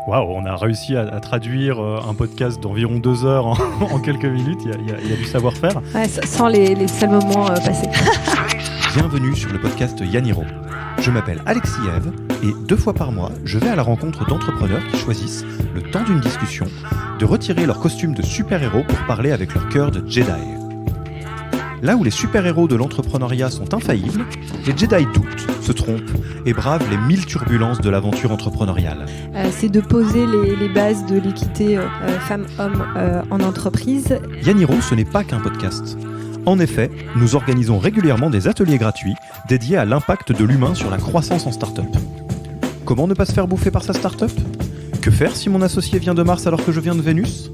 Waouh, on a réussi à traduire un podcast d'environ 2 heures en quelques minutes. Il y a du savoir-faire. Ouais, sans les seuls moments passés. Bienvenue sur le podcast Yaniro. Je m'appelle Alexis Eve et 2 fois par mois, je vais à la rencontre d'entrepreneurs qui choisissent, le temps d'une discussion, de retirer leur costume de super-héros pour parler avec leur cœur de Jedi. Là où les super-héros de l'entrepreneuriat sont infaillibles, les Jedi doutent, se trompent et bravent les 1000 turbulences de l'aventure entrepreneuriale. C'est de poser les bases de l'équité femmes-hommes en entreprise. Yaniro, ce n'est pas qu'un podcast. En effet, nous organisons régulièrement des ateliers gratuits dédiés à l'impact de l'humain sur la croissance en start-up. Comment ne pas se faire bouffer par sa start-up ? Que faire si mon associé vient de Mars alors que je viens de Vénus ?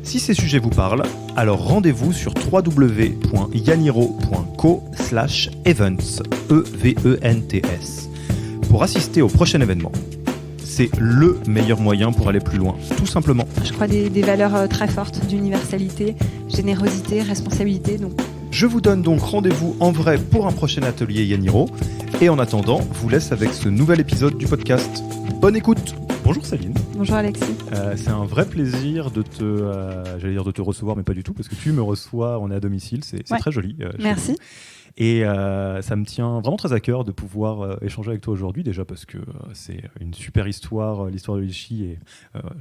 Si ces sujets vous parlent, alors rendez-vous sur www.yaniro.co/events EVENTS pour assister au prochain événement. C'est le meilleur moyen pour aller plus loin, tout simplement. Je crois des valeurs très fortes d'universalité, générosité, responsabilité. Donc. Je vous donne donc rendez-vous en vrai pour un prochain atelier Yaniro. Et en attendant, vous laisse avec ce nouvel épisode du podcast. Bonne écoute. Bonjour Céline. Bonjour Alexis. C'est un vrai plaisir de te recevoir, mais pas du tout, parce que tu me reçois, on est à domicile, c'est très joli. Merci. Et ça me tient vraiment très à cœur de pouvoir échanger avec toi aujourd'hui, déjà parce que c'est une super histoire, l'histoire de Litchi. Et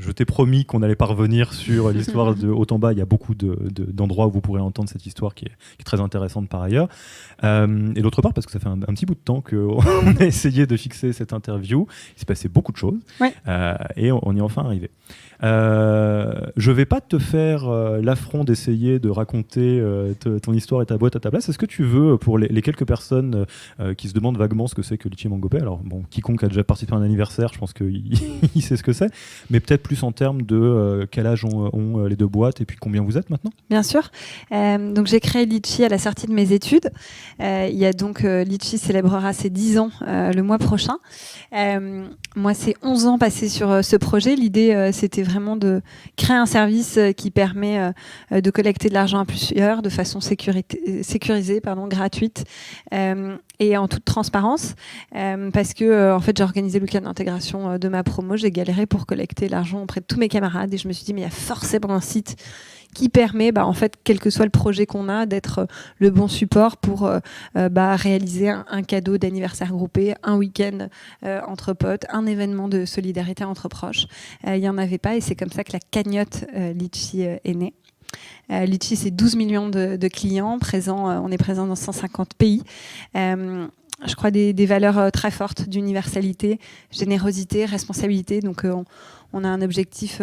je t'ai promis qu'on allait parvenir sur l'histoire de haut en bas. Il y a beaucoup d'endroits où vous pourrez entendre cette histoire qui est très intéressante par ailleurs. Et d'autre part, parce que ça fait un petit bout de temps qu'on a essayé de fixer cette interview. Il s'est passé beaucoup de choses. Ouais. Et on y est enfin arrivé. Je vais pas te faire l'affront d'essayer de raconter ton histoire et ta boîte à ta place. Est-ce que tu veux, pour les quelques personnes qui se demandent vaguement ce que c'est que Litchi Mangopé, alors bon, quiconque a déjà participé à un anniversaire, je pense qu'il sait ce que c'est, mais peut-être plus en termes de quel âge ont les deux boîtes et puis combien vous êtes maintenant ? Bien sûr. Donc j'ai créé Litchi à la sortie de mes études. Il y a donc Litchi célébrera ses 10 ans le mois prochain. Moi, c'est 11 ans passés sur ce projet. L'idée, c'était vraiment de créer un service qui permet de collecter de l'argent à plusieurs de façon sécurisée, gratuite et en toute transparence. Parce que, en fait, j'ai organisé le week-end d'intégration de ma promo. J'ai galéré pour collecter l'argent auprès de tous mes camarades et je me suis dit, mais il y a forcément un site qui permet, en fait, quel que soit le projet qu'on a, d'être le bon support pour réaliser un cadeau d'anniversaire groupé, un week-end entre potes, un événement de solidarité entre proches. Il n'y en avait pas et c'est comme ça que la cagnotte Litchi est née. Litchi, c'est 12 millions de clients présents. On est présent dans 150 pays. Je crois des valeurs très fortes d'universalité, générosité, responsabilité. Donc, on a un objectif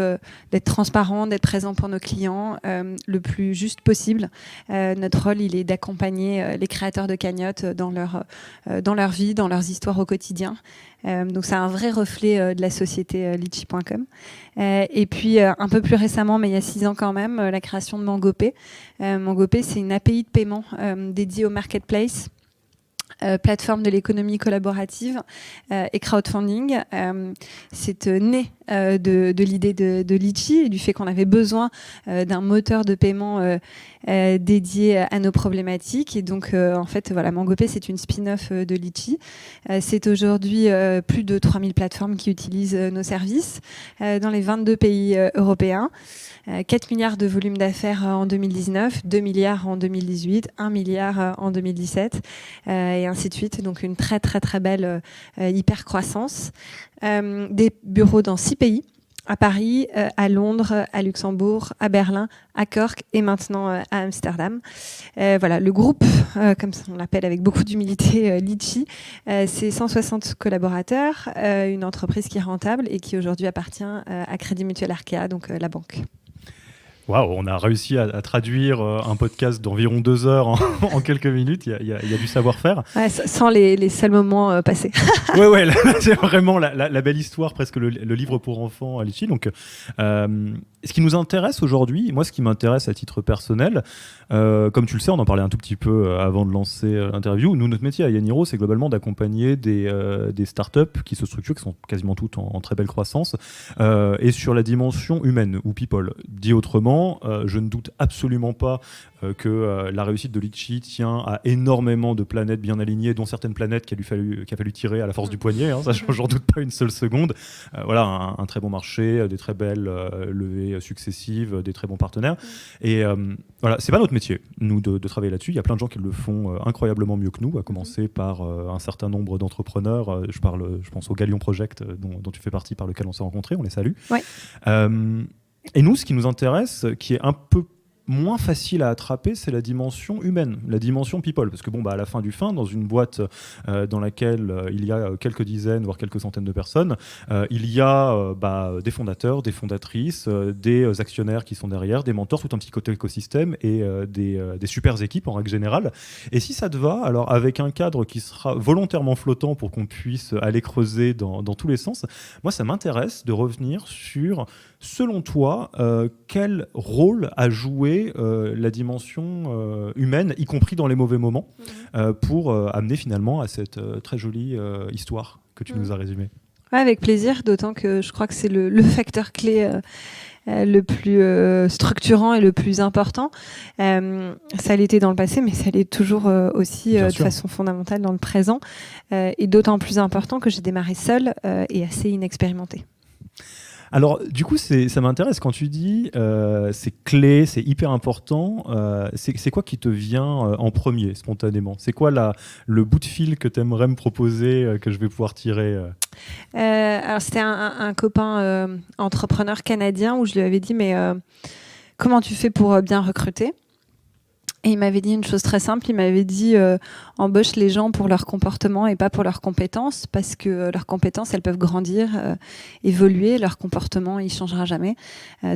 d'être transparent, d'être présent pour nos clients le plus juste possible. Notre rôle, il est d'accompagner les créateurs de cagnottes dans leur vie, dans leurs histoires au quotidien. Donc, c'est un vrai reflet de la société Litchi.com. Et puis, un peu plus récemment, mais il y a 6 ans quand même, la création de Mangopé. Mangopé, c'est une API de paiement dédiée au marketplace. Plateforme de l'économie collaborative et crowdfunding. C'est né de l'idée de Litchi et du fait qu'on avait besoin d'un moteur de paiement dédié à nos problématiques. Et donc, en fait, voilà, Mangopé, c'est une spin-off de Litchi. C'est aujourd'hui plus de 3000 plateformes qui utilisent nos services dans les 22 pays européens. 4 milliards de volume d'affaires en 2019, 2 milliards en 2018, 1 milliard en 2017, et ainsi de suite. Donc une très très très belle hyper croissance. Des bureaux dans 6 pays, à Paris, à Londres, à Luxembourg, à Berlin, à Cork et maintenant à Amsterdam. Voilà, le groupe, comme on l'appelle avec beaucoup d'humilité, Litchi, c'est 160 collaborateurs, une entreprise qui est rentable et qui aujourd'hui appartient à Crédit Mutuel Arkea, donc la banque. Waouh, on a réussi à traduire un podcast d'environ 2 heures en quelques minutes. Il y a du savoir-faire. Ouais, sans les seuls moments passés. Ouais, là, c'est vraiment la belle histoire, presque le livre pour enfants à Litchi. Donc, Ce qui nous intéresse aujourd'hui, moi ce qui m'intéresse à titre personnel, comme tu le sais, on en parlait un tout petit peu avant de lancer l'interview, nous notre métier à Yaniro c'est globalement d'accompagner des startups qui se structurent, qui sont quasiment toutes en très belle croissance, et sur la dimension humaine ou people. Dit autrement, je ne doute absolument pas que la réussite de Litchi tient à énormément de planètes bien alignées, dont certaines planètes qu'il a fallu tirer à la force du poignet, hein, ça j'en doute pas une seule seconde. Voilà, un très bon marché, des très belles levées successives, des très bons partenaires. Et voilà, c'est pas notre métier, nous, de travailler là-dessus. Il y a plein de gens qui le font incroyablement mieux que nous, à commencer par un certain nombre d'entrepreneurs. Je pense au Galion Project dont tu fais partie, par lequel on s'est rencontrés, on les salue. Ouais. Et nous, ce qui nous intéresse, qui est un peu moins facile à attraper, c'est la dimension humaine, la dimension people. Parce que à la fin du fin, dans une boîte dans laquelle il y a quelques dizaines, voire quelques centaines de personnes, il y a des fondateurs, des fondatrices, des actionnaires qui sont derrière, des mentors, tout un petit côté écosystème et des super équipes en règle générale. Et si ça te va, alors avec un cadre qui sera volontairement flottant pour qu'on puisse aller creuser dans tous les sens, moi ça m'intéresse de revenir sur, selon toi, quel rôle a joué la dimension humaine, y compris dans les mauvais moments, pour amener finalement à cette très jolie histoire que tu nous as résumée. Ouais, avec plaisir, d'autant que je crois que c'est le facteur clé le plus structurant et le plus important. Ça l'était dans le passé, mais ça l'est toujours aussi de façon fondamentale dans le présent, et d'autant plus important que j'ai démarré seule et assez inexpérimentée. Alors, du coup, ça m'intéresse quand tu dis c'est clé, c'est hyper important. C'est quoi qui te vient en premier, spontanément ? C'est quoi le bout de fil que tu aimerais me proposer, que je vais pouvoir tirer Alors, c'était un copain entrepreneur canadien où je lui avais dit mais comment tu fais pour bien recruter ? Et il m'avait dit une chose très simple, il m'avait dit embauche les gens pour leur comportement et pas pour leurs compétences, parce que leurs compétences, elles peuvent grandir, évoluer, leur comportement, il changera jamais.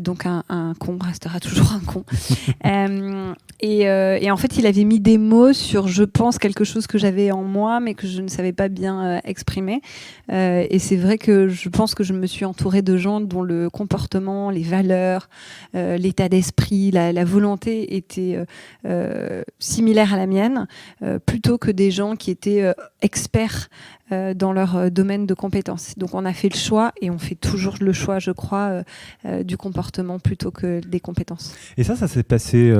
Donc un con restera toujours un con. Et en fait, il avait mis des mots sur, je pense, quelque chose que j'avais en moi, mais que je ne savais pas bien exprimer. Et c'est vrai que je pense que je me suis entourée de gens dont le comportement, les valeurs, l'état d'esprit, la volonté étaient similaire à la mienne, plutôt que des gens qui étaient experts dans leur domaine de compétences. Donc on a fait le choix, et on fait toujours le choix, je crois, du comportement plutôt que des compétences. Et ça s'est passé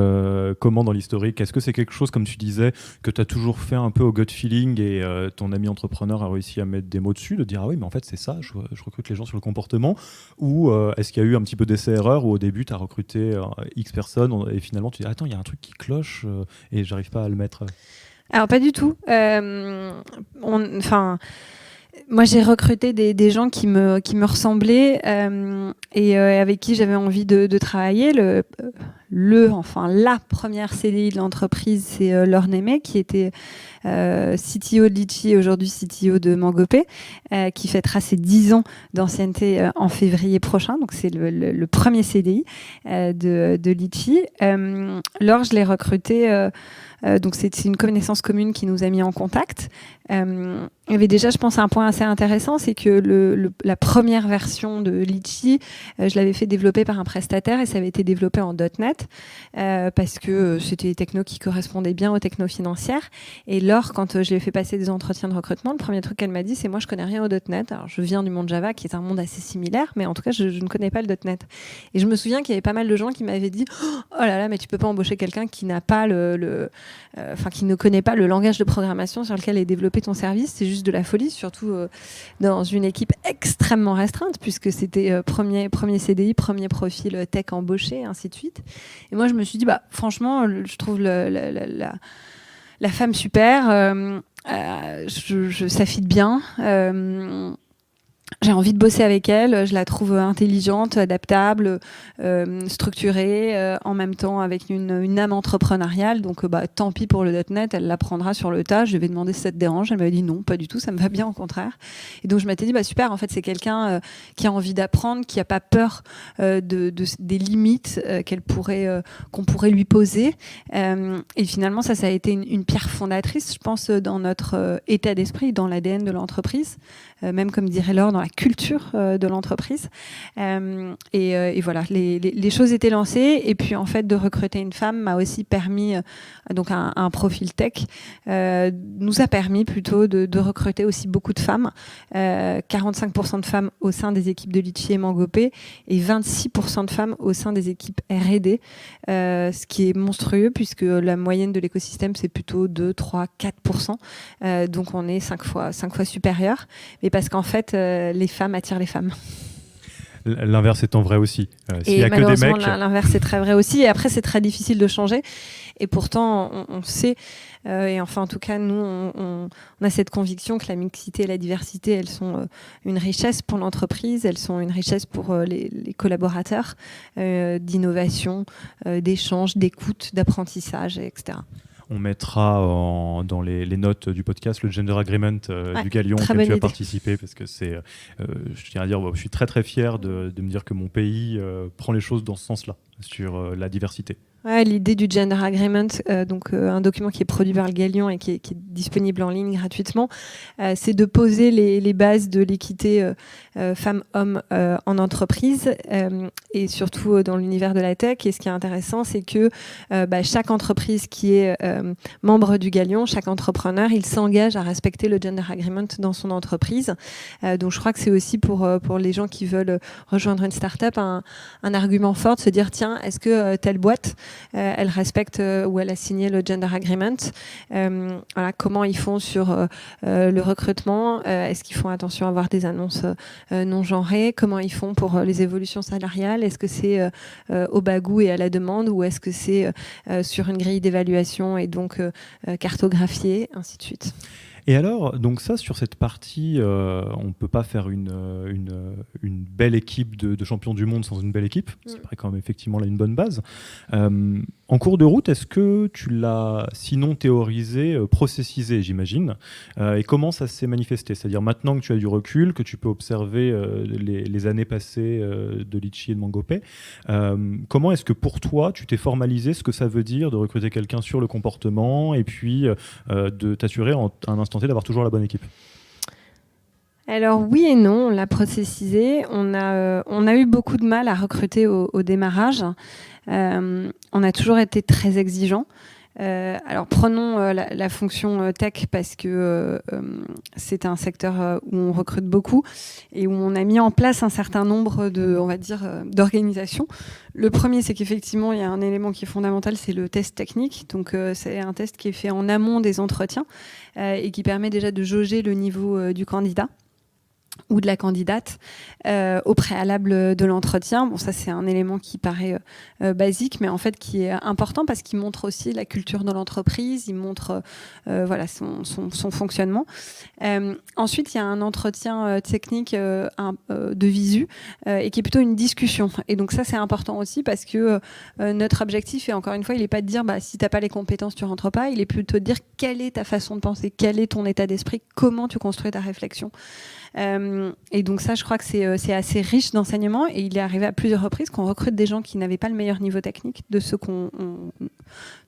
comment dans l'historique ? Est-ce que c'est quelque chose, comme tu disais, que tu as toujours fait un peu au gut feeling, et ton ami entrepreneur a réussi à mettre des mots dessus, de dire ah oui, mais en fait c'est ça, je recrute les gens sur le comportement, ou est-ce qu'il y a eu un petit peu d'essai-erreur où au début tu as recruté X personnes et finalement tu dis attends, il y a un truc qui cloche et j'arrive pas à le mettre ? Alors pas du tout. Moi, j'ai recruté des gens qui me ressemblaient et avec qui j'avais envie de travailler. La première CDI de l'entreprise, c'est Laure Némé, qui était CTO de Litchi et aujourd'hui CTO de Mangopé, qui fêtera ses 10 ans d'ancienneté en février prochain. Donc, c'est le premier CDI de Litchi. Laure, je l'ai recruté... donc c'est une connaissance commune qui nous a mis en contact. Il y avait déjà, je pense, un point assez intéressant, c'est que la première version de Litchi, je l'avais fait développer par un prestataire et ça avait été développé en .NET parce que c'était des technos qui correspondaient bien aux technos financières. Et Laure, quand je lui ai fait passer des entretiens de recrutement, le premier truc qu'elle m'a dit, c'est moi je connais rien au .NET. Alors je viens du monde Java qui est un monde assez similaire, mais en tout cas je ne connais pas le .NET. Et je me souviens qu'il y avait pas mal de gens qui m'avaient dit oh là là, mais tu peux pas embaucher quelqu'un qui n'a pas qui ne connaît pas le langage de programmation sur lequel est développé ton service, c'est juste de la folie, surtout dans une équipe extrêmement restreinte, puisque c'était premier CDI, premier profil tech embauché, ainsi de suite. Et moi, je me suis dit, franchement, je trouve la femme super, ça fit bien. J'ai envie de bosser avec elle, je la trouve intelligente, adaptable, structurée, en même temps avec une âme entrepreneuriale. Donc tant pis pour le .NET, elle l'apprendra sur le tas. Je lui ai demandé si ça te dérange, elle m'avait dit non, pas du tout, ça me va bien, au contraire. Et donc je m'étais dit super, en fait c'est quelqu'un qui a envie d'apprendre, qui n'a pas peur des limites qu'on pourrait lui poser. Et finalement ça a été une pierre fondatrice, je pense, dans notre état d'esprit, dans l'ADN de l'entreprise. Même comme dirait Laure, dans la culture de l'entreprise. Et voilà, les choses étaient lancées. Et puis en fait, de recruter une femme m'a aussi permis, donc un profil tech, nous a permis plutôt de recruter aussi beaucoup de femmes. 45% de femmes au sein des équipes de Litchi et Mangopé et 26% de femmes au sein des équipes R&D, ce qui est monstrueux puisque la moyenne de l'écosystème c'est plutôt 2, 3, 4%. Donc on est 5 fois supérieur, mais parce qu'en fait les femmes attirent les femmes. L'inverse étant vrai aussi. S'il y a que des mecs... l'inverse est très vrai aussi. Et après, c'est très difficile de changer. Et pourtant, on sait, et enfin, en tout cas, nous, on a cette conviction que la mixité et la diversité, elles sont une richesse pour l'entreprise, elles sont une richesse pour les collaborateurs, d'innovation, d'échange, d'écoute, d'apprentissage, etc. On mettra dans les notes du podcast le Gender Agreement du Galion auquel tu as participé, parce que c'est, je tiens à dire, je suis très très fier de me dire que mon pays prend les choses dans ce sens-là, sur la diversité. Ouais, l'idée du Gender Agreement, donc un document qui est produit par le Galion et qui est disponible en ligne gratuitement, c'est de poser les bases de l'équité femmes-hommes en entreprise et surtout dans l'univers de la tech. Et ce qui est intéressant, c'est que chaque entreprise qui est membre du Galion, chaque entrepreneur, il s'engage à respecter le Gender Agreement dans son entreprise. Donc je crois que c'est aussi pour les gens qui veulent rejoindre une start-up un argument fort de se dire tiens, est-ce que telle boîte elle respecte ou elle a signé le Gender Agreement. Voilà, comment ils font sur le recrutement, est-ce qu'ils font attention à avoir des annonces non genrées, comment ils font pour les évolutions salariales, est-ce que c'est au bas goût et à la demande ou est-ce que c'est sur une grille d'évaluation et donc cartographiée, ainsi de suite. Et alors, donc ça, sur cette partie, on ne peut pas faire une belle équipe de champions du monde sans une belle équipe. C'est vrai quand même effectivement là une bonne base. En cours de route, est-ce que tu l'as sinon théorisé, processisé, j'imagine, et comment ça s'est manifesté? C'est-à-dire maintenant que tu as du recul, que tu peux observer les années passées de Litchi et de Mangopé, comment est-ce que pour toi, tu t'es formalisé ce que ça veut dire de recruter quelqu'un sur le comportement et puis de t'assurer en un instant T d'avoir toujours la bonne équipe? Alors oui et non, on l'a processisé. On a eu beaucoup de mal à recruter au démarrage. On a toujours été très exigeants. Alors prenons la fonction tech parce que c'est un secteur où on recrute beaucoup et où on a mis en place un certain nombre d'organisations. Le premier, c'est qu'effectivement, il y a un élément qui est fondamental, c'est le test technique. Donc c'est un test qui est fait en amont des entretiens et qui permet déjà de jauger le niveau du candidat ou de la candidate au préalable de l'entretien. Bon, ça, c'est un élément qui paraît basique, mais en fait qui est important parce qu'il montre aussi la culture de l'entreprise, il montre son fonctionnement. Ensuite, il y a un entretien technique de visu et qui est plutôt une discussion. Et donc ça, c'est important aussi parce que notre objectif, et encore une fois, il n'est pas de dire si tu n'as pas les compétences, tu ne rentres pas. Il est plutôt de dire quelle est ta façon de penser, quel est ton état d'esprit, comment tu construis ta réflexion. Et donc ça, je crois que c'est assez riche d'enseignement et il est arrivé à plusieurs reprises qu'on recrute des gens qui n'avaient pas le meilleur niveau technique de ceux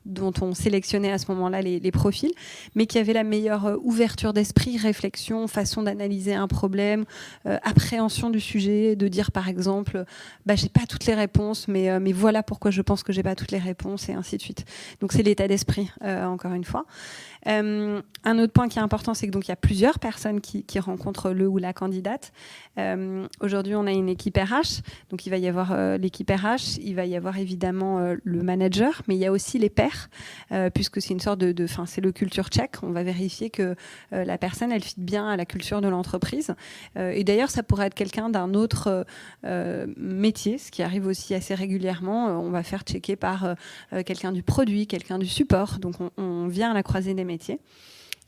dont on sélectionnait à ce moment-là les profils, mais qui avaient la meilleure ouverture d'esprit, réflexion, façon d'analyser un problème, appréhension du sujet, de dire par exemple j'ai pas toutes les réponses, mais voilà pourquoi je pense que j'ai pas toutes les réponses et ainsi de suite. Donc c'est l'état d'esprit, encore une fois. Un autre point qui est important, c'est que donc il y a plusieurs personnes qui rencontrent le ou la candidate. Aujourd'hui, on a une équipe RH, donc il va y avoir l'équipe RH, il va y avoir évidemment le manager, mais il y a aussi les pairs, puisque c'est une sorte c'est le culture check. On va vérifier que la personne, elle fit bien à la culture de l'entreprise. Et d'ailleurs, ça pourrait être quelqu'un d'un autre métier, ce qui arrive aussi assez régulièrement. On va faire checker par quelqu'un du produit, quelqu'un du support. Donc, on vient à la croisée des métiers.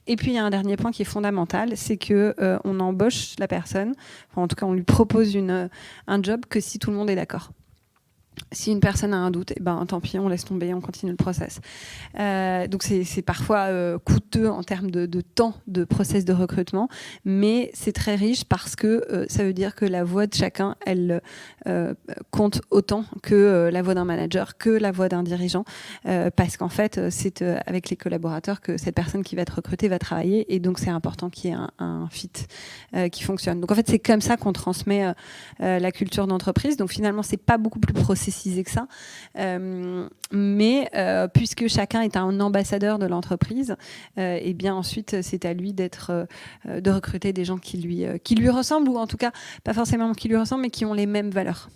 Et puis, il y a un dernier point qui est fondamental, c'est qu'on embauche la personne, en tout cas, on lui propose un job que si tout le monde est d'accord. Si une personne a un doute, tant pis, on laisse tomber, on continue le process. Donc c'est parfois coûteux en termes de temps de process de recrutement, mais c'est très riche parce que ça veut dire que la voix de chacun, elle compte autant que la voix d'un manager, que la voix d'un dirigeant, parce qu'en fait, c'est avec les collaborateurs que cette personne qui va être recrutée va travailler, et donc c'est important qu'il y ait un fit qui fonctionne. Donc en fait, c'est comme ça qu'on transmet la culture d'entreprise. Donc finalement, c'est pas beaucoup plus processisé que ça, mais puisque chacun est un ambassadeur de l'entreprise, et bien ensuite c'est à lui de recruter des gens qui lui ressemblent, ou en tout cas pas forcément qui lui ressemblent, mais qui ont les mêmes valeurs.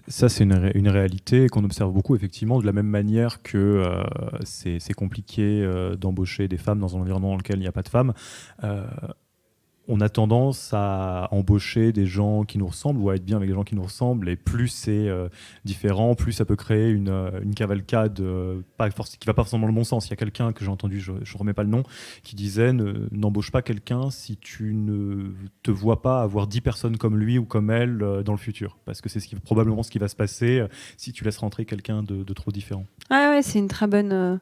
Ça, c'est une réalité qu'on observe beaucoup, effectivement, de la même manière que c'est compliqué d'embaucher des femmes dans un environnement dans lequel il n'y a pas de femmes. On a tendance à embaucher des gens qui nous ressemblent ou à être bien avec des gens qui nous ressemblent, et plus c'est différent, plus ça peut créer une cavalcade qui ne va pas forcément dans le bon sens. Il y a quelqu'un que j'ai entendu, je ne remets pas le nom, qui disait n'embauche pas quelqu'un si tu ne te vois pas avoir 10 personnes comme lui ou comme elle dans le futur, parce que c'est probablement ce qui va se passer si tu laisses rentrer quelqu'un de trop différent. Ah ouais, c'est une très bonne...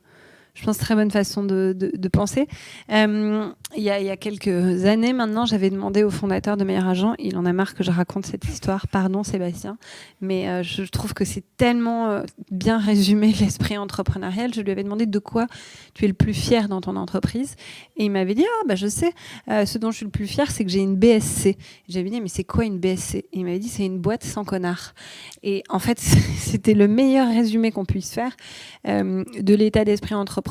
Je pense très bonne façon de penser. Il y a quelques années maintenant, j'avais demandé au fondateur de Meilleur Agent, il en a marre que je raconte cette histoire, pardon Sébastien, mais je trouve que c'est tellement bien résumé l'esprit entrepreneurial. Je lui avais demandé de quoi tu es le plus fier dans ton entreprise, et il m'avait dit je sais, ce dont je suis le plus fier, c'est que j'ai une BSC. J'avais dit mais c'est quoi une BSC? Et il m'avait dit c'est une boîte sans connard. Et en fait c'était le meilleur résumé qu'on puisse faire de l'état d'esprit entrepreneurial,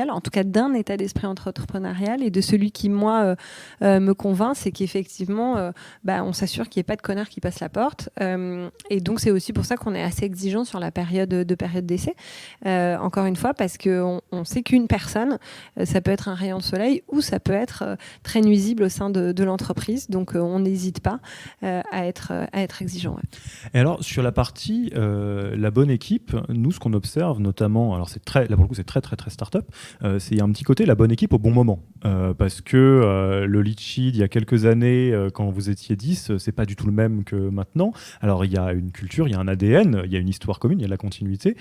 en tout cas d'un état d'esprit entrepreneurial, et de celui qui, moi, me convainc, c'est qu'effectivement, on s'assure qu'il n'y ait pas de connards qui passent la porte. Et donc, c'est aussi pour ça qu'on est assez exigeant sur la période d'essai. Encore une fois, parce qu'on sait qu'une personne, ça peut être un rayon de soleil, ou ça peut être très nuisible au sein de l'entreprise. Donc, on n'hésite pas à être exigeant. Ouais. Et alors, sur la partie la bonne équipe, nous, ce qu'on observe notamment, alors là pour le coup, c'est très start-up, c'est un petit côté la bonne équipe au bon moment. Parce que le Litchi d'il y a quelques années, quand vous étiez 10, c'est pas du tout le même que maintenant. Alors, il y a une culture, il y a un ADN, il y a une histoire commune, il y a de la continuité.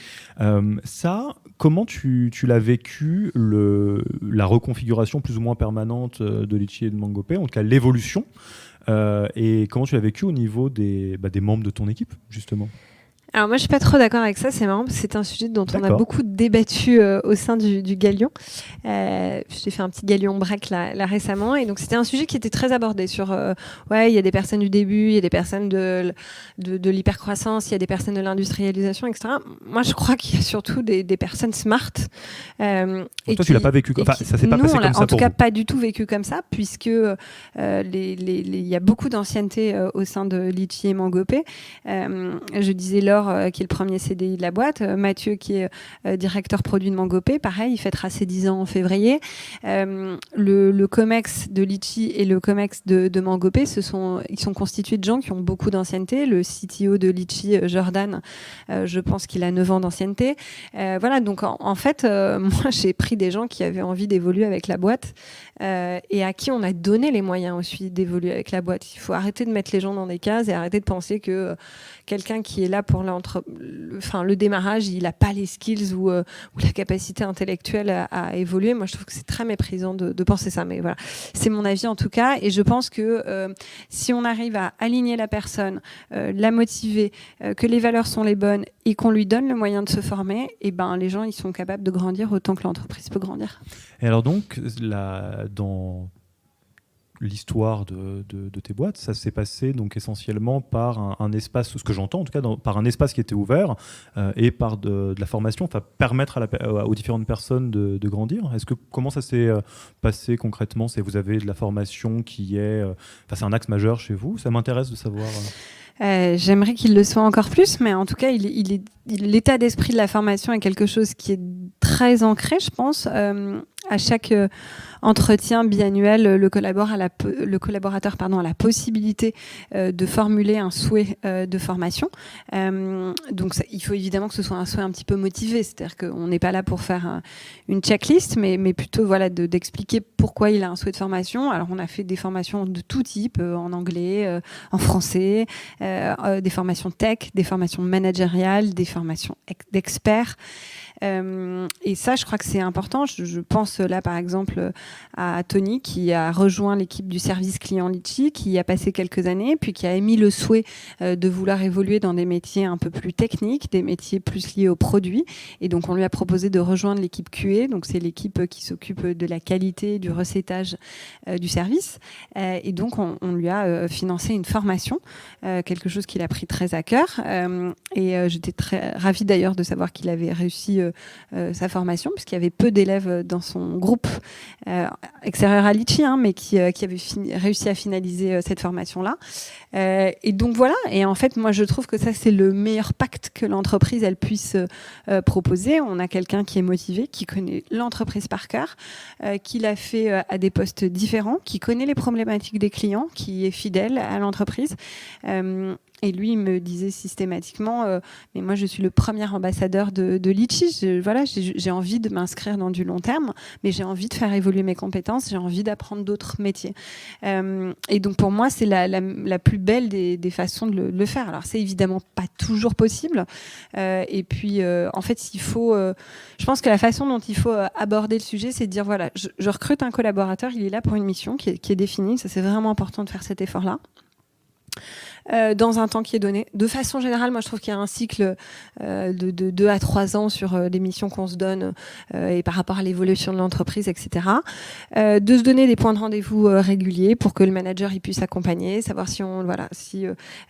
Ça, comment tu l'as vécu, la reconfiguration plus ou moins permanente de Litchi et de Mangopé, en tout cas l'évolution, et comment tu l'as vécu au niveau des membres de ton équipe, justement? Alors moi je suis pas trop d'accord avec ça, c'est marrant parce que c'est un sujet dont on a beaucoup débattu au sein du Galion. J'ai fait un petit Galion break là récemment, et donc c'était un sujet qui était très abordé sur il y a des personnes du début, il y a des personnes de l'hypercroissance, il y a des personnes de l'industrialisation, etc. Moi je crois qu'il y a surtout des personnes smart. Et toi tu l'as pas vécu comme ça, s'est pas passé comme ça en tout cas pas du tout vécu comme ça, puisque il y a beaucoup d'ancienneté au sein de Litchi et Mangopé. Je disais Laure qui est le premier CDI de la boîte, Mathieu qui est directeur produit de Mangopé, pareil, il fêtera ses 10 ans en février. Le COMEX de Litchi et le COMEX de Mangopé, ils sont constitués de gens qui ont beaucoup d'ancienneté. Le CTO de Litchi, Jordan, je pense qu'il a 9 ans d'ancienneté. Voilà, donc en fait, moi j'ai pris des gens qui avaient envie d'évoluer avec la boîte et à qui on a donné les moyens aussi d'évoluer avec la boîte. Il faut arrêter de mettre les gens dans des cases et arrêter de penser que quelqu'un qui est là pour le démarrage, il n'a pas les skills ou la capacité intellectuelle à évoluer. Moi, je trouve que c'est très méprisant de penser ça. Mais voilà, c'est mon avis en tout cas. Et je pense que si on arrive à aligner la personne, la motiver, que les valeurs sont les bonnes et qu'on lui donne le moyen de se former, les gens ils sont capables de grandir autant que l'entreprise peut grandir. Et alors donc, dans l'histoire de tes boîtes, ça s'est passé donc essentiellement par un espace, ce que j'entends en tout cas, par un espace qui était ouvert et par de la formation, enfin permettre aux différentes personnes de grandir. Comment ça s'est passé concrètement? Vous avez de la formation qui est, c'est un axe majeur chez vous. Ça m'intéresse de savoir. J'aimerais qu'il le soit encore plus, mais en tout cas, l'état d'esprit de la formation est quelque chose qui est très ancré, je pense. À chaque entretien biannuel, le collaborateur a la possibilité de formuler un souhait de formation. Donc il faut évidemment que ce soit un souhait un petit peu motivé, c'est-à-dire qu'on n'est pas là pour faire une checklist, mais plutôt d'expliquer pourquoi il a un souhait de formation. Alors on a fait des formations de tout type, en anglais, en français, des formations tech, des formations managériales, des formations d'experts. Et ça, je crois que c'est important. Je pense là, par exemple, à Tony, qui a rejoint l'équipe du service client Litchi, qui y a passé quelques années, puis qui a émis le souhait de vouloir évoluer dans des métiers un peu plus techniques, des métiers plus liés aux produits. Et donc, on lui a proposé de rejoindre l'équipe QA. Donc, c'est l'équipe qui s'occupe de la qualité, du recettage du service. Et donc, on lui a financé une formation, quelque chose qu'il a pris très à cœur. Et j'étais très ravie d'ailleurs de savoir qu'il avait réussi sa formation, puisqu'il y avait peu d'élèves dans son groupe extérieur à Litchi, mais qui avait réussi à finaliser cette formation-là. Et donc voilà, et en fait, moi je trouve que ça c'est le meilleur pacte que l'entreprise elle puisse proposer. On a quelqu'un qui est motivé, qui connaît l'entreprise par cœur, qui l'a fait à des postes différents, qui connaît les problématiques des clients, qui est fidèle à l'entreprise. Et lui, il me disait systématiquement, mais moi, je suis le premier ambassadeur de Litchi. J'ai envie de m'inscrire dans du long terme, mais j'ai envie de faire évoluer mes compétences, j'ai envie d'apprendre d'autres métiers. Et donc, pour moi, c'est la plus belle des façons de le faire. Alors, c'est évidemment pas toujours possible. Et puis, en fait, il faut... je pense que la façon dont il faut aborder le sujet, c'est de dire, voilà, je recrute un collaborateur, il est là pour une mission qui est définie. Ça, c'est vraiment important de faire cet effort-là. Dans un temps qui est donné. De façon générale, moi je trouve qu'il y a un cycle de 2 à 3 ans sur les missions qu'on se donne et par rapport à l'évolution de l'entreprise, etc. De se donner des points de rendez-vous réguliers pour que le manager il puisse accompagner, savoir si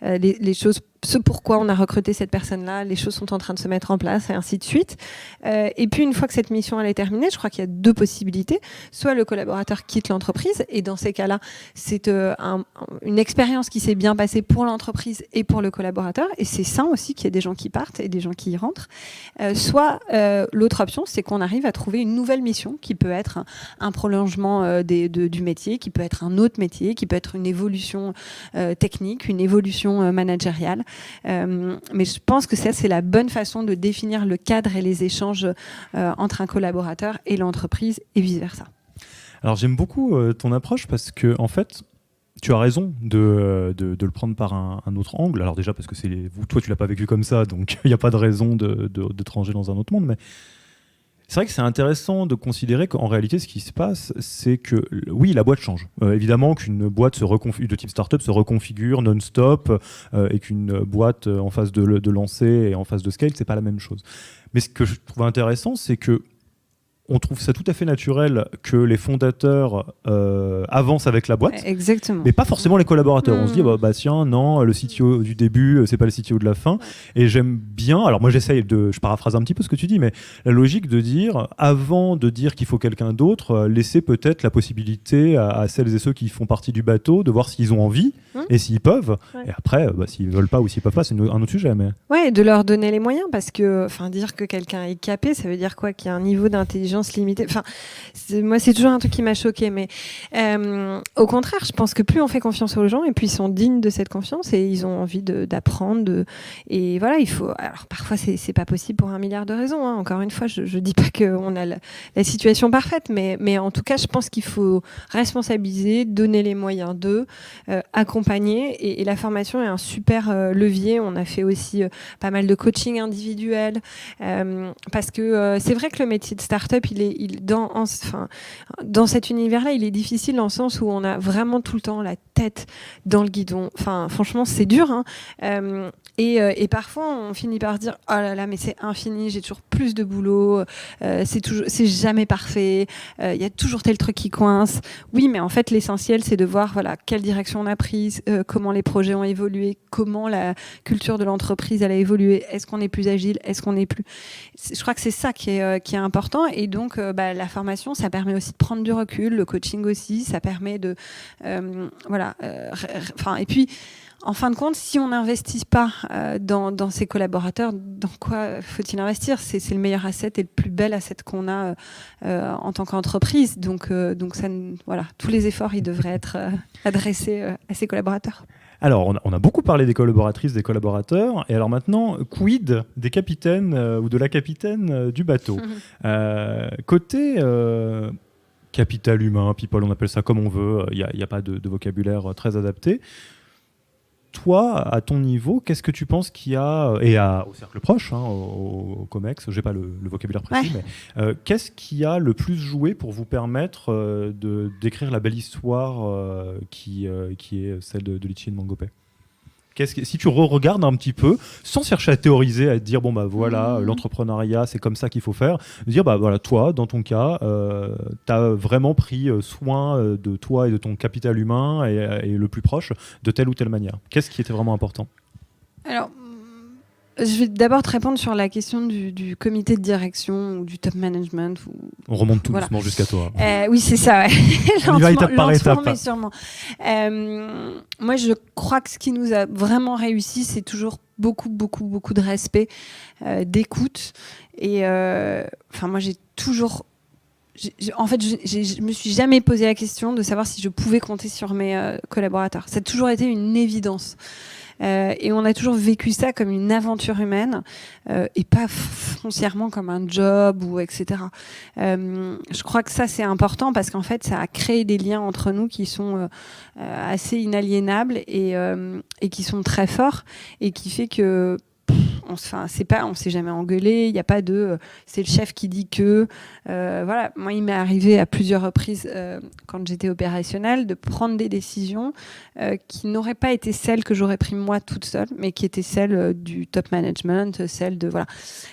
les choses, ce pourquoi on a recruté cette personne-là, les choses sont en train de se mettre en place et ainsi de suite. Et puis une fois que cette mission elle est terminée, je crois qu'il y a 2 possibilités. Soit le collaborateur quitte l'entreprise et dans ces cas-là, c'est une expérience qui s'est bien passée pour l'entreprise et pour le collaborateur, et c'est sain aussi qu'il y ait des gens qui partent et des gens qui y rentrent. Soit l'autre option, c'est qu'on arrive à trouver une nouvelle mission qui peut être un prolongement du métier, qui peut être un autre métier, qui peut être une évolution technique, une évolution managériale. Mais je pense que ça, c'est la bonne façon de définir le cadre et les échanges entre un collaborateur et l'entreprise et vice-versa. Alors j'aime beaucoup ton approche parce que en fait, tu as raison de le prendre par un autre angle. Alors déjà parce que toi tu l'as pas vécu comme ça, donc il n'y a pas de raison de te ranger dans un autre monde. Mais c'est vrai que c'est intéressant de considérer qu'en réalité ce qui se passe, c'est que oui, la boîte change. Évidemment qu'une boîte de type startup se reconfigure non-stop et qu'une boîte en phase de lancer et en phase de scale, c'est pas la même chose. Mais ce que je trouve intéressant, c'est que on trouve ça tout à fait naturel que les fondateurs avancent avec la boîte. Exactement. Mais pas forcément les collaborateurs. On se dit, tiens, non, le CTO du début, c'est pas le CTO de la fin. Et j'aime bien, alors moi je paraphrase un petit peu ce que tu dis, mais la logique de dire, avant de dire qu'il faut quelqu'un d'autre, laisser peut-être la possibilité à celles et ceux qui font partie du bateau de voir s'ils ont envie et s'ils peuvent. Ouais. Et après, s'ils veulent pas ou s'ils peuvent pas, c'est un autre sujet. Mais... Ouais, de leur donner les moyens, parce que dire que quelqu'un est capé, ça veut dire quoi? Qu'il y a un niveau d'intelligence limitée. Moi, c'est toujours un truc qui m'a choquée, mais au contraire, je pense que plus on fait confiance aux gens, et puis ils sont dignes de cette confiance, et ils ont envie d'apprendre. Et voilà, il faut... Alors, parfois, c'est pas possible pour 1 milliard de raisons. Hein. Encore une fois, je dis pas qu'on a la situation parfaite, mais en tout cas, je pense qu'il faut responsabiliser, donner les moyens d'eux, accompagner, et la formation est un super levier. On a fait aussi pas mal de coaching individuel, parce que c'est vrai que le métier de start-up, dans cet univers-là, il est difficile dans le sens où on a vraiment tout le temps la tête dans le guidon. Enfin, franchement, c'est dur. Hein. Et parfois, on finit par se dire « Oh là là, mais c'est infini, j'ai toujours plus de boulot, c'est jamais parfait, il y a toujours tel truc qui coince. » Oui, mais en fait, l'essentiel, c'est de voir quelle direction on a prise, comment les projets ont évolué, comment la culture de l'entreprise elle a évolué. Est-ce qu'on est plus agile? Est-ce qu'on est plus... Je crois que c'est ça qui est important. Et donc, la formation, ça permet aussi de prendre du recul, le coaching aussi, ça permet de... et puis... en fin de compte, si on n'investit pas dans ses collaborateurs, dans quoi faut-il investir ? C'est le meilleur asset et le plus bel asset qu'on a en tant qu'entreprise. Donc ça, voilà, tous les efforts, ils devraient être adressés à ses collaborateurs. Alors, on a beaucoup parlé des collaboratrices, des collaborateurs, et alors maintenant, quid des capitaines ou de la capitaine du bateau ? Côté capital humain, people, on appelle ça comme on veut, il n'y a pas de vocabulaire très adapté. Toi, à ton niveau, qu'est-ce que tu penses qu'il y a, et au cercle proche, au COMEX, je n'ai pas le vocabulaire précis, mais qu'est-ce qui a le plus joué pour vous permettre de d'écrire la belle histoire qui est celle de Litchi et de Mangopé ? Si tu regardes un petit peu, sans chercher à théoriser, à te dire, bon, bah voilà, l'entrepreneuriat, c'est comme ça qu'il faut faire, de dire, bah voilà, toi, dans ton cas, tu as vraiment pris soin de toi et de ton capital humain et le plus proche de telle ou telle manière. Qu'est-ce qui était vraiment important ? Alors, je vais d'abord te répondre sur la question du comité de direction ou du top management. On remonte tout doucement jusqu'à toi. Oui, c'est ça. Ouais. On y va étape par étape. Mais sûrement. Moi, je crois que ce qui nous a vraiment réussi, c'est toujours beaucoup de respect, d'écoute. Et moi, j'ai toujours... En fait, je me suis jamais posé la question de savoir si je pouvais compter sur mes collaborateurs. Ça a toujours été une évidence. Et on a toujours vécu ça comme une aventure humaine et pas foncièrement comme un job ou etc. Je crois que ça c'est important parce qu'en fait ça a créé des liens entre nous qui sont assez inaliénables et qui sont très forts et qui fait que on s'est jamais engueulé, il n'y a pas de c'est le chef qui dit que voilà. Moi il m'est arrivé à plusieurs reprises quand j'étais opérationnelle de prendre des décisions qui n'auraient pas été celles que j'aurais prises moi toute seule, mais qui étaient celles du top management, celles de voilà.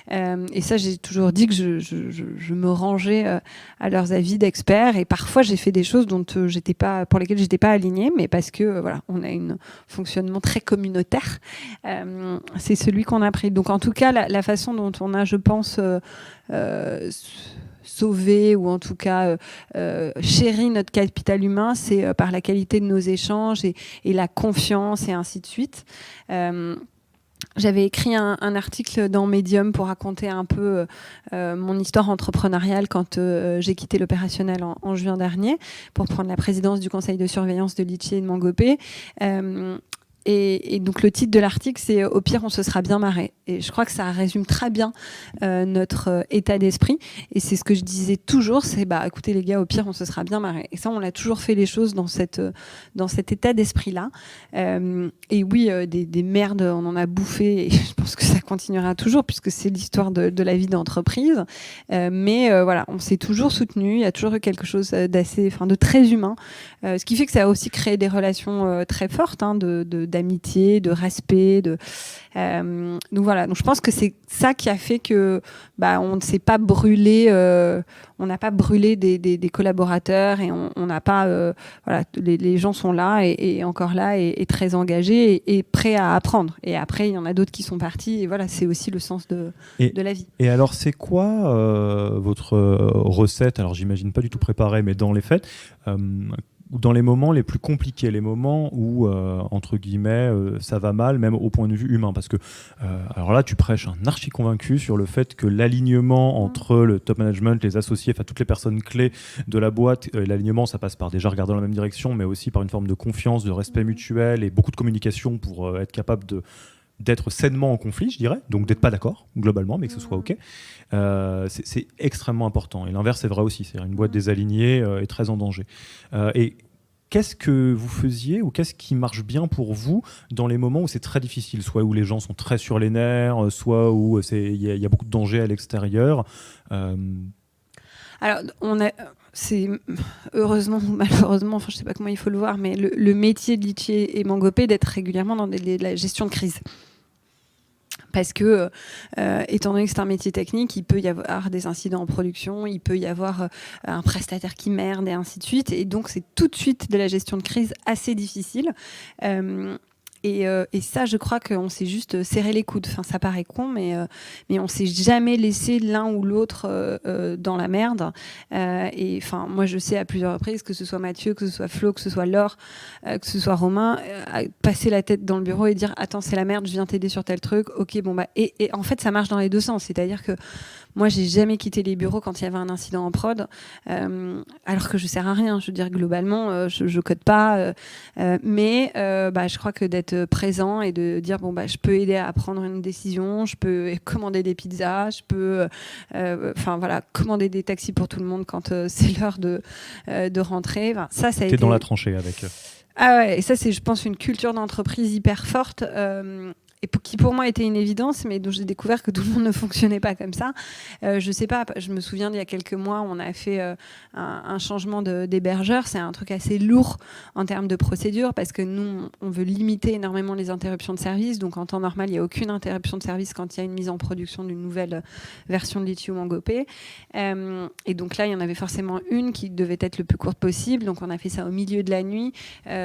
Et ça j'ai toujours dit que je me rangeais à leurs avis d'experts et parfois j'ai fait des choses dont pour lesquelles j'étais pas alignée, mais parce que voilà on a un fonctionnement très communautaire. C'est celui qu'on a pris. Donc en tout cas, la façon dont on a, je pense, sauvé ou en tout cas chéri notre capital humain, c'est par la qualité de nos échanges et la confiance et ainsi de suite. J'avais écrit un article dans Medium pour raconter un peu mon histoire entrepreneuriale quand j'ai quitté l'opérationnel en juin dernier pour prendre la présidence du conseil de surveillance de Litchi et de Mangopé. Et donc le titre de l'article c'est au pire on se sera bien marré et je crois que ça résume très bien notre état d'esprit et c'est ce que je disais toujours, c'est écoutez les gars, au pire on se sera bien marré et ça on a toujours fait les choses dans cet état d'esprit là et oui des merdes on en a bouffé et je pense que ça continuera toujours puisque c'est l'histoire de la vie d'entreprise mais voilà, on s'est toujours soutenu, il y a toujours eu quelque chose de très humain ce qui fait que ça a aussi créé des relations très fortes d'amitié, de respect, donc voilà. Donc je pense que c'est ça qui a fait que on ne s'est pas brûlé, on n'a pas brûlé des collaborateurs et on n'a pas voilà, les gens sont là et encore là et très engagés et prêts à apprendre. Et après il y en a d'autres qui sont partis et voilà, c'est aussi le sens de la vie. Et alors c'est quoi votre recette ? Alors j'imagine pas du tout préparée, mais dans les faits. Dans les moments les plus compliqués, les moments où, entre guillemets, ça va mal, même au point de vue humain. Parce que, alors là, tu prêches un archi convaincu sur le fait que l'alignement entre le top management, les associés, enfin toutes les personnes clés de la boîte, l'alignement, ça passe par déjà regarder dans la même direction, mais aussi par une forme de confiance, de respect mutuel et beaucoup de communication pour être capable d'être sainement en conflit, je dirais, donc d'être pas d'accord, globalement, mais que ce soit OK. C'est extrêmement important. Et l'inverse est vrai aussi, c'est-à-dire une boîte désalignée est très en danger. Et qu'est-ce que vous faisiez ou qu'est-ce qui marche bien pour vous dans les moments où c'est très difficile, soit où les gens sont très sur les nerfs, soit où il y a beaucoup de danger à l'extérieur Alors, c'est heureusement ou malheureusement, enfin je sais pas comment il faut le voir, mais le métier de Litchi et Mangopé d'être régulièrement dans la gestion de crise. Parce que, étant donné que c'est un métier technique, il peut y avoir des incidents en production, il peut y avoir un prestataire qui merde et ainsi de suite. Et donc, c'est tout de suite de la gestion de crise assez difficile. Et ça, je crois qu'on s'est juste serré les coudes. Enfin, ça paraît con, mais on s'est jamais laissé l'un ou l'autre dans la merde. Et enfin, moi, je sais à plusieurs reprises, que ce soit Mathieu, que ce soit Flo, que ce soit Laure, que ce soit Romain, passer la tête dans le bureau et dire attends, c'est la merde, je viens t'aider sur tel truc. Ok, bon bah. Et en fait, ça marche dans les deux sens. C'est-à-dire que moi, j'ai jamais quitté les bureaux quand il y avait un incident en prod, alors que je sers à rien. Je veux dire, globalement, je code pas, mais je crois que d'être présent et de dire bon bah, je peux aider à prendre une décision, je peux commander des pizzas, je peux, commander des taxis pour tout le monde quand c'est l'heure de rentrer. Enfin, ça a T'es été dans la tranchée avec. Ah ouais, et ça c'est, je pense, une culture d'entreprise hyper forte. Et qui pour moi était une évidence, mais dont j'ai découvert que tout le monde ne fonctionnait pas comme ça. Je sais pas, je me souviens d'il y a quelques mois, on a fait un changement d'hébergeur. C'est un truc assez lourd en termes de procédure, parce que nous, on veut limiter énormément les interruptions de service. Donc en temps normal, il n'y a aucune interruption de service quand il y a une mise en production d'une nouvelle version de Litchi ou Mangopé. Et donc là, il y en avait forcément une qui devait être le plus courte possible. Donc on a fait ça au milieu de la nuit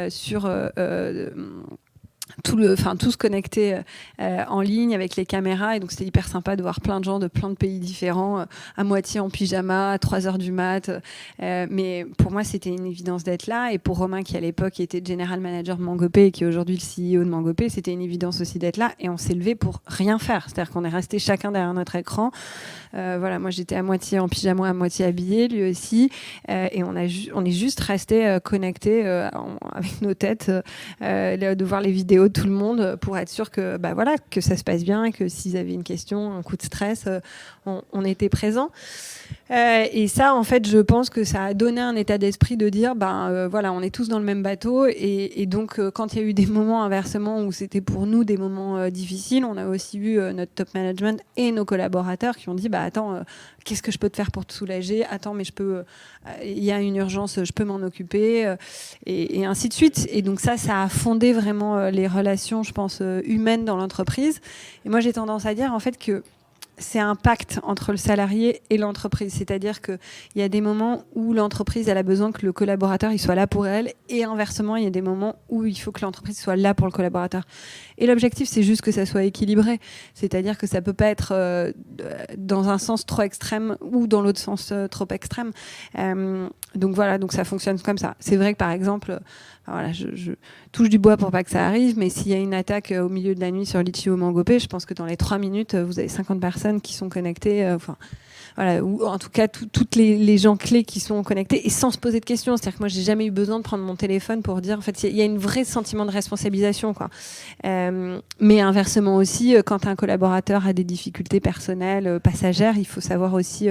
sur... tout se connecter en ligne avec les caméras, et donc c'était hyper sympa de voir plein de gens de plein de pays différents à moitié en pyjama à 3h du mat, mais pour moi c'était une évidence d'être là, et pour Romain qui à l'époque était general manager de Mangopé et qui est aujourd'hui le CEO de Mangopé, c'était une évidence aussi d'être là, et on s'est levé pour rien faire, c'est-à-dire qu'on est resté chacun derrière notre écran. Moi j'étais à moitié en pyjama, à moitié habillée, lui aussi, et on est juste resté connectés avec nos têtes, de voir les vidéos de tout le monde pour être sûr que que ça se passe bien, et que s'ils avaient une question, un coup de stress, on était présent. Et ça, en fait, je pense que ça a donné un état d'esprit de dire on est tous dans le même bateau, et donc quand il y a eu des moments inversement où c'était pour nous des moments difficiles, on a aussi eu notre top management et nos collaborateurs qui ont dit attends, qu'est-ce que je peux te faire pour te soulager, attends, mais il y a une urgence, je peux m'en occuper, et ainsi de suite. Et donc ça a fondé vraiment les relations, je pense, humaines dans l'entreprise. Et moi j'ai tendance à dire en fait que c'est un pacte entre le salarié et l'entreprise. C'est-à-dire qu'il y a des moments où l'entreprise elle a besoin que le collaborateur il soit là pour elle, et inversement, il y a des moments où il faut que l'entreprise soit là pour le collaborateur. Et l'objectif, c'est juste que ça soit équilibré. C'est-à-dire que ça peut pas être dans un sens trop extrême ou dans l'autre sens trop extrême. Donc ça fonctionne comme ça. C'est vrai que par exemple, je touche du bois pour pas que ça arrive, mais s'il y a une attaque au milieu de la nuit sur Litchi ou Mangopé, je pense que dans les 3 minutes, vous avez 50 personnes qui sont connectées, ou en tout cas toutes les gens clés qui sont connectés, et sans se poser de questions. C'est-à-dire que moi, j'ai jamais eu besoin de prendre mon téléphone pour dire, en fait, il y a une vraie sentiment de responsabilisation, quoi. Mais inversement aussi, quand un collaborateur a des difficultés personnelles, passagères, il faut savoir aussi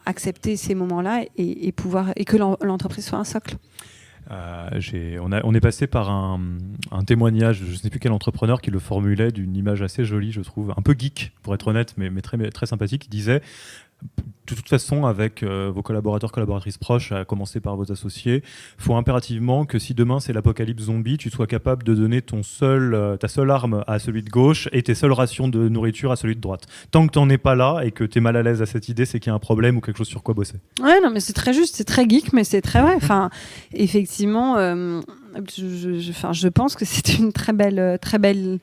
accepter ces moments-là et que l'entreprise soit un socle. On est passé par un témoignage, je ne sais plus quel entrepreneur qui le formulait d'une image assez jolie, je trouve, un peu geek pour être honnête, mais très, très sympathique. Il disait: de toute façon, avec vos collaborateurs, collaboratrices proches, à commencer par vos associés, il faut impérativement que si demain c'est l'apocalypse zombie, tu sois capable de donner ta seule arme à celui de gauche et tes seules rations de nourriture à celui de droite. Tant que tu n'en es pas là et que tu es mal à l'aise à cette idée, c'est qu'il y a un problème ou quelque chose sur quoi bosser. Ouais, non, mais c'est très juste, c'est très geek, mais c'est très vrai. Enfin, effectivement, je pense que c'est une très belle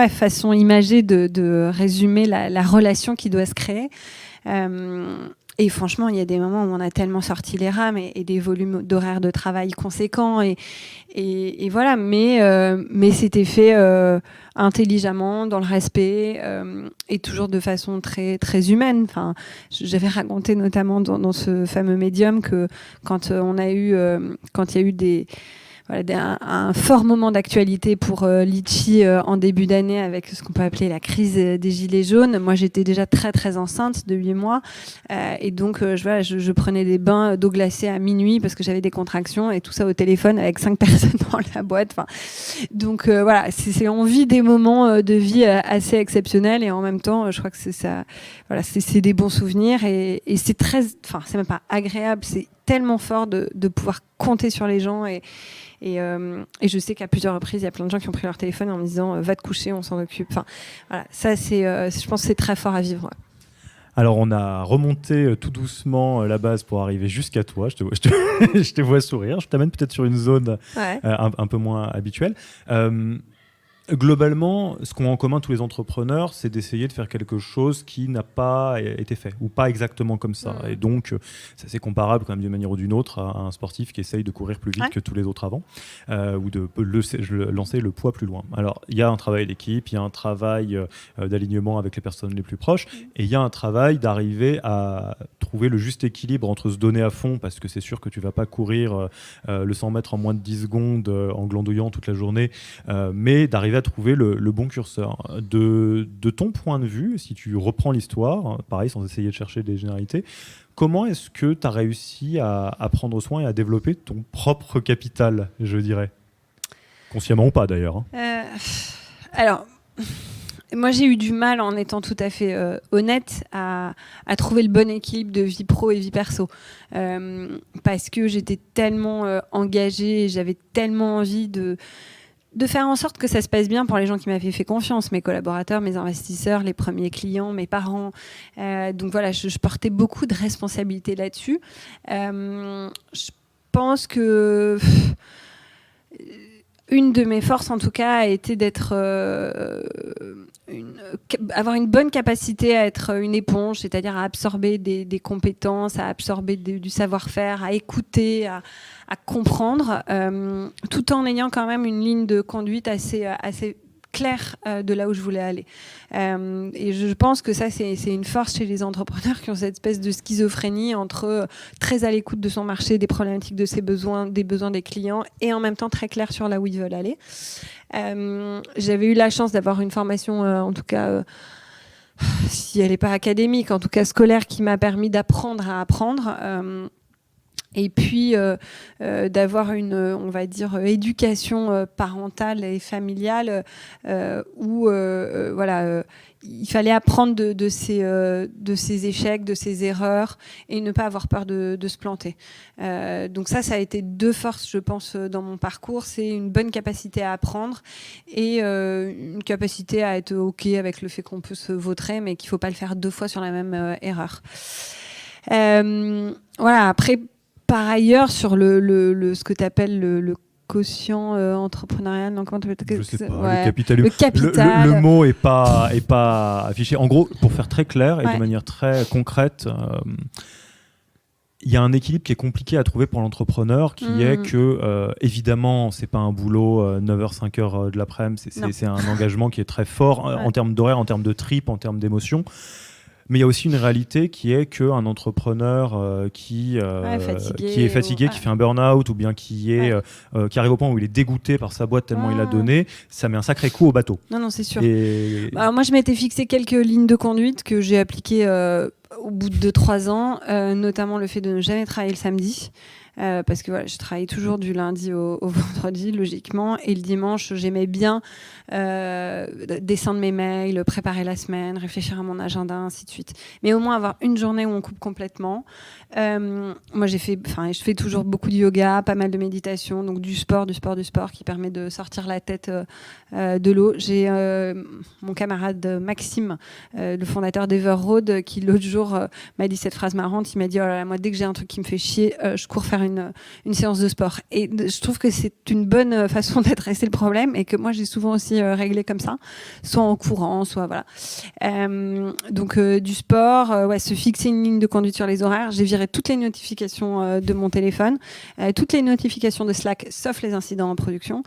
façon imagée de résumer la relation qui doit se créer. Et franchement, il y a des moments où on a tellement sorti les rames et des volumes d'horaires de travail conséquents, et voilà. Mais c'était fait intelligemment, dans le respect, et toujours de façon très très humaine. Enfin, j'avais raconté notamment dans ce fameux médium que quand il y a eu un fort moment d'actualité pour Litchi en début d'année, avec ce qu'on peut appeler la crise des gilets jaunes. Moi, j'étais déjà très très enceinte de 8 mois, et donc je prenais des bains d'eau glacée à minuit parce que j'avais des contractions, et tout ça au téléphone avec 5 personnes dans la boîte. Enfin, donc on vit des moments de vie assez exceptionnels, et en même temps, je crois que c'est ça. Voilà, c'est des bons souvenirs, et c'est c'est même pas agréable, c'est tellement fort de pouvoir compter sur les gens, et je sais qu'à plusieurs reprises, il y a plein de gens qui ont pris leur téléphone en me disant va te coucher, on s'en occupe. Enfin, voilà, ça je pense que c'est très fort à vivre. Ouais. Alors, on a remonté tout doucement la base pour arriver jusqu'à toi. Je te vois sourire. Je t'amène peut-être sur une zone un peu moins habituelle. Globalement, ce qu'ont en commun tous les entrepreneurs, c'est d'essayer de faire quelque chose qui n'a pas été fait, ou pas exactement comme ça. Et donc, ça c'est comparable quand même d'une manière ou d'une autre à un sportif qui essaye de courir plus vite que tous les autres avant, ou de lancer le poids plus loin. Alors, il y a un travail d'équipe, il y a un travail d'alignement avec les personnes les plus proches, et il y a un travail d'arriver à trouver le juste équilibre entre se donner à fond, parce que c'est sûr que tu ne vas pas courir le 100 mètres en moins de 10 secondes en glandouillant toute la journée, mais d'arriver à trouver le bon curseur. De ton point de vue, si tu reprends l'histoire, pareil, sans essayer de chercher des généralités, comment est-ce que tu as réussi à prendre soin et à développer ton propre capital, je dirais? Consciemment ou pas, d'ailleurs. Alors, moi, j'ai eu du mal, en étant tout à fait honnête, à trouver le bon équilibre de vie pro et vie perso. Parce que j'étais tellement engagée, j'avais tellement envie de faire en sorte que ça se passe bien pour les gens qui m'avaient fait confiance, mes collaborateurs, mes investisseurs, les premiers clients, mes parents. Donc voilà, je portais beaucoup de responsabilités là-dessus. Je pense que une de mes forces, en tout cas, a été avoir une bonne capacité à être une éponge, c'est-à-dire à absorber des compétences, à absorber du savoir-faire, à écouter, à comprendre, tout en ayant quand même une ligne de conduite assez claire de là où je voulais aller. Et je pense que ça, c'est une force chez les entrepreneurs qui ont cette espèce de schizophrénie entre très à l'écoute de son marché, des problématiques de ses besoins, des besoins des clients, et en même temps très clair sur là où ils veulent aller. J'avais eu la chance d'avoir une formation, en tout cas, si elle n'est pas académique, en tout cas scolaire, qui m'a permis d'apprendre à apprendre. Et puis d'avoir une, on va dire, éducation parentale et familiale où il fallait apprendre de ses échecs, de ses erreurs, et ne pas avoir peur de se planter. Donc ça a été deux forces, je pense, dans mon parcours. C'est une bonne capacité à apprendre et une capacité à être OK avec le fait qu'on peut se vautrer, mais qu'il ne faut pas le faire deux fois sur la même erreur. Voilà, après, par ailleurs, sur ce que tu appelles le quotient entrepreneurial, non, comment je sais pas, ouais, le capital. Le mot est pas affiché. En gros, pour faire très clair et de manière très concrète, il y a un équilibre qui est compliqué à trouver pour l'entrepreneur, qui est que, évidemment, c'est pas un boulot 9h, 5h de l'après-midi, c'est un engagement qui est très fort en termes d'horaire, en termes de trip, en termes d'émotion. Mais il y a aussi une réalité qui est qu'un entrepreneur qui est fatigué, qui fait un burn-out, ou bien qui arrive au point où il est dégoûté par sa boîte tellement il a donné, ça met un sacré coup au bateau. Non, c'est sûr. Alors, moi, je m'étais fixé quelques lignes de conduite que j'ai appliquées au bout de 2-3 ans, notamment le fait de ne jamais travailler le samedi. Parce que voilà, je travaillais toujours du lundi au vendredi, logiquement, et le dimanche, j'aimais bien descendre mes mails, préparer la semaine, réfléchir à mon agenda, ainsi de suite. Mais au moins avoir une journée où on coupe complètement. Moi, je fais toujours beaucoup de yoga, pas mal de méditation, donc du sport qui permet de sortir la tête de l'eau. J'ai mon camarade Maxime, le fondateur d'Everroad, qui l'autre jour m'a dit cette phrase marrante. Il m'a dit: oh là là, moi, dès que j'ai un truc qui me fait chier, je cours faire une séance de sport. Et je trouve que c'est une bonne façon d'adresser le problème, et que moi, j'ai souvent aussi réglé comme ça, soit en courant, soit voilà. Donc du sport, se fixer une ligne de conduite sur les horaires. J'ai viré toutes les notifications de mon téléphone, toutes les notifications de Slack, sauf les incidents en production.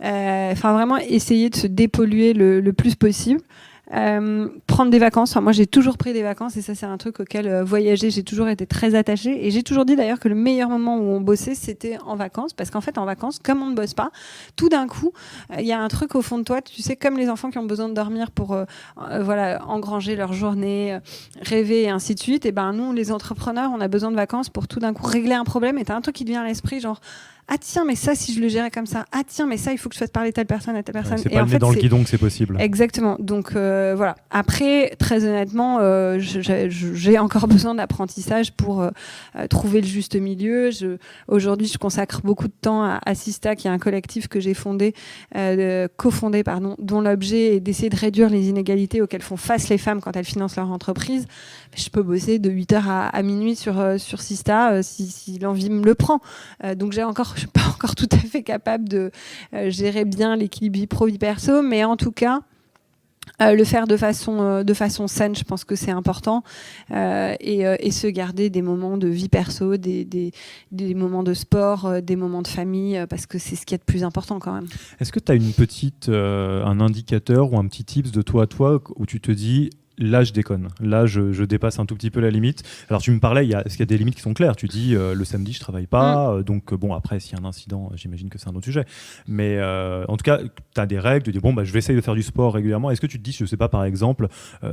Vraiment essayer de se dépolluer le plus possible. Prendre des vacances. Moi, j'ai toujours pris des vacances, et ça, c'est un truc auquel voyager, j'ai toujours été très attachée. Et j'ai toujours dit d'ailleurs que le meilleur moment où on bossait, c'était en vacances, parce qu'en fait, en vacances, comme on ne bosse pas, tout d'un coup, il y a un truc au fond de toi, tu sais, comme les enfants qui ont besoin de dormir pour engranger leur journée, rêver, et ainsi de suite. Et ben nous, les entrepreneurs, on a besoin de vacances pour tout d'un coup régler un problème. Et t'as un truc qui te vient à l'esprit, genre: ah tiens, mais ça, si je le gérais comme ça, ah tiens, mais ça, il faut que je fasse parler telle personne à telle personne. C'est pas le nez dans le guidon que c'est possible. Exactement. Donc voilà. Après, très honnêtement, j'ai encore besoin d'apprentissage pour trouver le juste milieu. Aujourd'hui, je consacre beaucoup de temps à Sista, qui est un collectif que j'ai cofondé, dont l'objet est d'essayer de réduire les inégalités auxquelles font face les femmes quand elles financent leur entreprise. Je peux bosser de 8h à minuit sur Sista si l'envie me le prend. Donc j'ai encore je suis pas encore tout à fait capable de gérer bien l'équilibre vie pro vie perso, mais en tout cas le faire de façon saine, je pense que c'est important, et se garder des moments de vie perso, des moments de sport, des moments de famille, parce que c'est ce qui est de plus important quand même. Est-ce que tu as un indicateur ou un petit tips de toi à toi où tu te dis là je déconne, là je dépasse un tout petit peu la limite. Alors tu me parlais, est-ce qu'il y a des limites qui sont claires? Tu dis le samedi je travaille pas, donc bon après s'il y a un incident j'imagine que c'est un autre sujet. Mais en tout cas tu as des règles, tu dis bon je vais essayer de faire du sport régulièrement. Est-ce que tu te dis, je sais pas par exemple,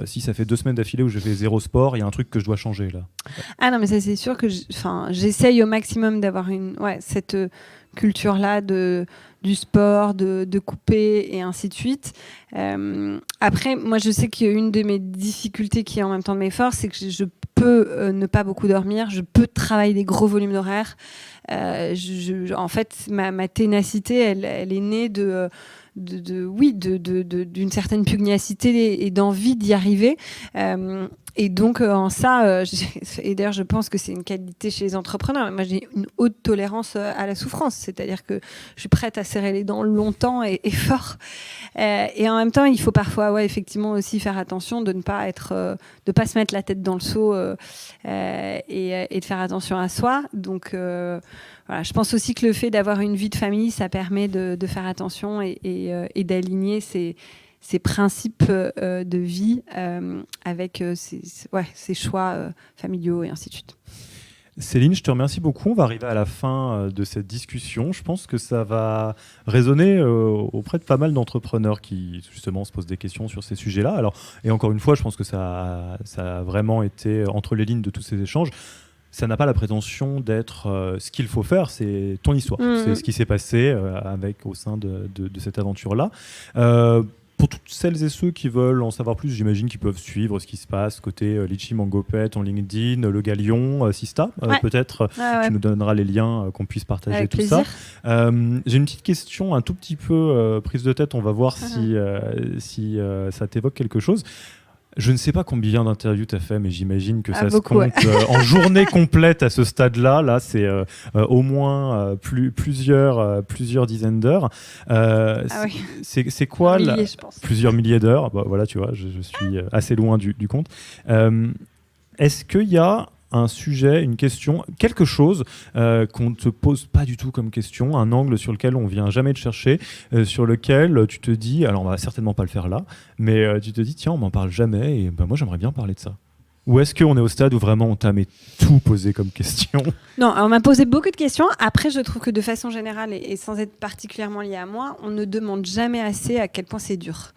si ça fait 2 semaines d'affilée où je fais 0 sport, il y a un truc que je dois changer là? Ah non mais ça c'est sûr que j'essaye au maximum d'avoir cette culture-là du sport, de couper et ainsi de suite. Après, moi, je sais qu'une de mes difficultés qui est en même temps de mes forces, c'est que je peux ne pas beaucoup dormir, je peux travailler des gros volumes d'horaires. En fait, ma ténacité, elle est née d'une certaine pugnacité et d'envie d'y arriver. Et donc, en ça, et d'ailleurs, je pense que c'est une qualité chez les entrepreneurs. Moi, j'ai une haute tolérance à la souffrance, c'est-à-dire que je suis prête à serrer les dents longtemps et fort. Et en même temps, il faut parfois, effectivement, aussi faire attention de ne pas se mettre la tête dans le seau et de faire attention à soi. Donc, voilà, je pense aussi que le fait d'avoir une vie de famille, ça permet de faire attention et d'aligner ses principes de vie avec ses choix familiaux et ainsi de suite. Céline, je te remercie beaucoup. On va arriver à la fin de cette discussion. Je pense que ça va résonner auprès de pas mal d'entrepreneurs qui justement se posent des questions sur ces sujets-là. Alors, et encore une fois, je pense que ça a vraiment été entre les lignes de tous ces échanges. Ça n'a pas la prétention d'être ce qu'il faut faire, c'est ton histoire. C'est ce qui s'est passé au sein de cette aventure-là. Pour toutes celles et ceux qui veulent en savoir plus, j'imagine qu'ils peuvent suivre ce qui se passe côté Litchi, Mangopet, en LinkedIn, Le Galion, Sista. Peut-être tu nous donneras les liens qu'on puisse partager avec tout plaisir. Ça. J'ai une petite question un tout petit peu prise de tête. On va voir si ça t'évoque quelque chose. Je ne sais pas combien d'interviews tu as fait, mais j'imagine que ça beaucoup, se compte en journée complète à ce stade-là. Là, c'est au moins plusieurs dizaines d'heures. C'est quoi je pense. Plusieurs milliers d'heures. Bah, voilà, tu vois, je suis assez loin du compte. Est-ce qu'il y a un sujet, une question, quelque chose qu'on ne te pose pas du tout comme question, un angle sur lequel on vient jamais te chercher, sur lequel tu te dis, alors on va certainement pas le faire là, mais tu te dis tiens on m'en parle jamais et moi j'aimerais bien parler de ça. Ou est-ce qu'on est au stade où vraiment on t'a tout posé comme question? Non, on m'a posé beaucoup de questions. Après, je trouve que de façon générale, et sans être particulièrement lié à moi, on ne demande jamais assez à quel point c'est dur.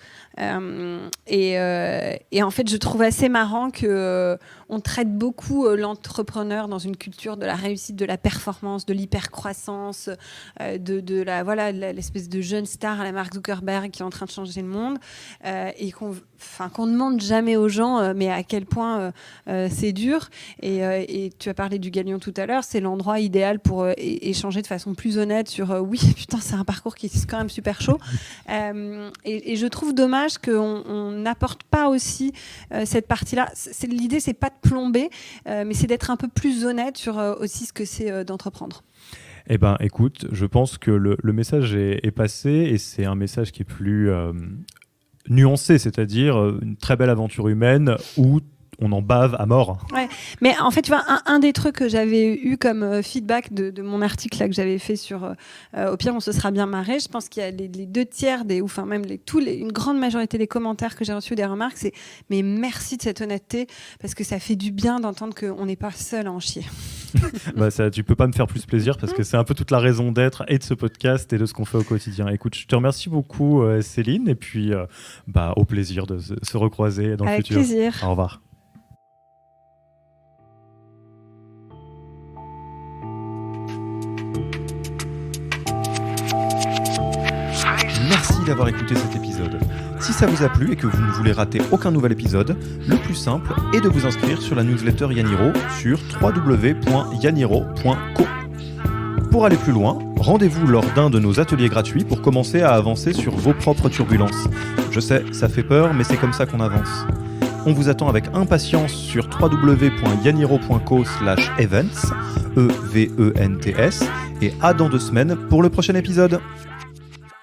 Et en fait, je trouve assez marrant qu'on traite beaucoup l'entrepreneur dans une culture de la réussite, de la performance, de l'hypercroissance, de l'espèce de jeune star à la Mark Zuckerberg qui est en train de changer le monde, et qu'on ne demande jamais aux gens mais à quel point c'est dur. Et tu as parlé du Galion tout à l'heure, c'est l'endroit idéal pour échanger de façon plus honnête sur oui, putain, c'est un parcours qui est quand même super chaud. Et je trouve dommage qu'on n'apporte pas aussi cette partie-là. L'idée, c'est pas de plomber, mais c'est d'être un peu plus honnête sur aussi ce que c'est d'entreprendre. Eh ben, écoute, je pense que le message est passé et c'est un message qui est plus nuancé, c'est-à-dire une très belle aventure humaine où on en bave à mort. Ouais. Mais en fait, tu vois, un des trucs que j'avais eu comme feedback de mon article là, que j'avais fait sur Au pire, on se sera bien marré. Je pense qu'il y a les 2/3 enfin même une grande majorité des commentaires que j'ai reçus, des remarques, c'est mais merci de cette honnêteté parce que ça fait du bien d'entendre qu'on n'est pas seul à en chier. Tu peux pas me faire plus plaisir parce que c'est un peu toute la raison d'être et de ce podcast et de ce qu'on fait au quotidien. Écoute, je te remercie beaucoup Céline et puis au plaisir de se recroiser dans le futur. Avec plaisir. Au revoir. Merci d'avoir écouté cet épisode. Si ça vous a plu et que vous ne voulez rater aucun nouvel épisode, le plus simple est de vous inscrire sur la newsletter Yaniro sur www.yaniro.co. Pour aller plus loin, rendez-vous lors d'un de nos ateliers gratuits pour commencer à avancer sur vos propres turbulences. Je sais, ça fait peur, mais c'est comme ça qu'on avance. On vous attend avec impatience sur www.yaniro.co/events, EVENTS, et à dans 2 semaines pour le prochain épisode.